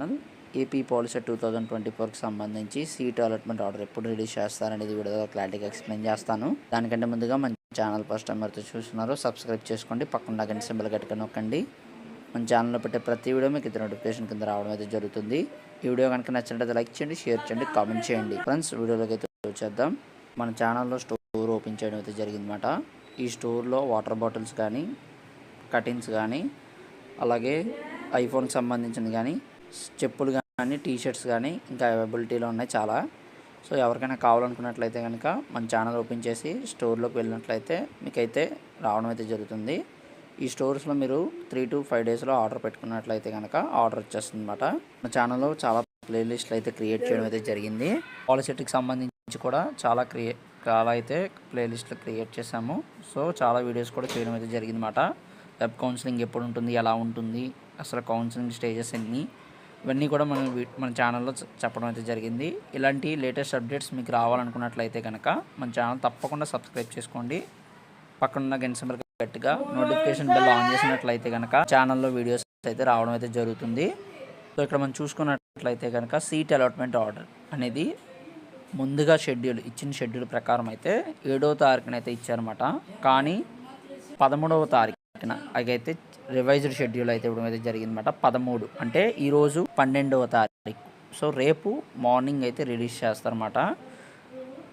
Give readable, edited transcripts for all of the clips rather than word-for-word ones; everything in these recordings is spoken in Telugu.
ఛానల్. ఏపీ పాలిసెట్ 2024కి సంబంధించి సీట్ అలాట్మెంట్ ఆర్డర్ ఎప్పుడు రిలీజ్ చేస్తారనేది వీడియోలో క్లారిటీగా ఎక్స్ప్లెయిన్ చేస్తాను. దానికంటే ముందుగా మన ఛానల్ ఫస్ట్ టైం ఎవరైతే చూస్తున్నారో సబ్స్క్రైబ్ చేసుకోండి, పక్కన గంట సింబల్ గట్టిగా నొక్కండి. మన ఛానల్లో పెట్టే ప్రతి వీడియో మీకు ఇది నోటిఫికేషన్ కింద రావడం అయితే జరుగుతుంది. ఈ వీడియో కనుక నచ్చినట్లయితే లైక్ చేయండి, షేర్ చేయండి, కామెంట్ చేయండి. ఫ్రెండ్స్, వీడియోలోకి అయితే వచ్చేద్దాం. మన ఛానల్లో స్టోర్ ఓపెన్ చేయడం అయితే జరిగిందన్నమాట. ఈ స్టోర్లో వాటర్ బాటిల్స్ కానీ, కటిన్స్ కానీ, అలాగే ఐఫోన్కి సంబంధించింది కానీ, చెప్పులు కానీ, టీషర్ట్స్ కానీ ఇంకా అవైలబిలిటీలో ఉన్నాయి చాలా. సో ఎవరికైనా కావాలనుకున్నట్లయితే కనుక మన ఛానల్ ఓపెన్ చేసి స్టోర్లోకి వెళ్ళినట్లయితే మీకైతే రావడం అయితే జరుగుతుంది. ఈ స్టోర్స్లో మీరు 3 to 5 డేస్లో ఆర్డర్ పెట్టుకున్నట్లయితే కనుక ఆర్డర్ వచ్చేస్తుంది అనమాట. మన ఛానల్లో చాలా ప్లేలిస్ట్లు అయితే క్రియేట్ చేయడం అయితే జరిగింది. పాలిసెట్కి సంబంధించి కూడా చాలా అయితే ప్లేలిస్ట్లు క్రియేట్ చేసాము. సో చాలా వీడియోస్ కూడా చేయడం అయితే జరిగింది అనమాట. వెబ్ కౌన్సిలింగ్ ఎప్పుడు ఉంటుంది, ఎలా ఉంటుంది, అసలు కౌన్సిలింగ్ స్టేజెస్ ఎన్ని, ఇవన్నీ కూడా మన ఛానల్లో చెప్పడం అయితే జరిగింది. ఇలాంటి లేటెస్ట్ అప్డేట్స్ మీకు రావాలనుకున్నట్లయితే కనుక మన ఛానల్ తప్పకుండా సబ్స్క్రైబ్ చేసుకోండి. పక్కనున్న గంట సింబల్ గట్టిగా నోటిఫికేషన్ బెల్ ఆన్ చేసినట్లయితే కనుక ఛానల్లో వీడియోస్ అయితే రావడం అయితే జరుగుతుంది. సో ఇక్కడ మనం చూసుకున్నట్లయితే కనుక సీట్ అలాట్మెంట్ ఆర్డర్ అనేది ముందుగా ఇచ్చిన షెడ్యూల్ ప్రకారం అయితే 7వ తారీఖునైతే ఇచ్చారన్నమాట. కానీ 13వ తారీఖున అయితే రివైజ్డ్ షెడ్యూల్ అయితే ఇవ్వడం అయితే జరిగిందన్నమాట. 13 అంటే ఈరోజు 12వ తారీఖు. సో రేపు మార్నింగ్ అయితే రిలీజ్ చేస్తారన్నమాట.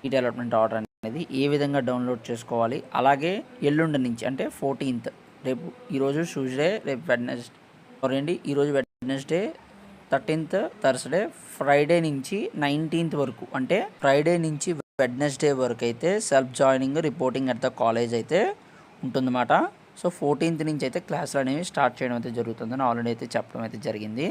సీట్ అలాట్మెంట్ ఆర్డర్ అనేది ఏ విధంగా డౌన్లోడ్ చేసుకోవాలి, అలాగే ఎల్లుండి నుంచి అంటే 14th, రేపు ఈరోజు ట్యూస్డే, రేపు ఈరోజు వెడ్నెస్డే, 13th థర్స్డే, ఫ్రైడే నుంచి 19th వరకు, అంటే ఫ్రైడే నుంచి వెడ్నెస్డే వరకు అయితే self joining reporting at the college అయితే ఉంటుందన్నమాట. సో 14th నుంచి అయితే క్లాసులు అనేవి స్టార్ట్ చేయడం అయితే జరుగుతుందని ఆల్రెడీ అయితే చెప్పడం అయితే జరిగింది.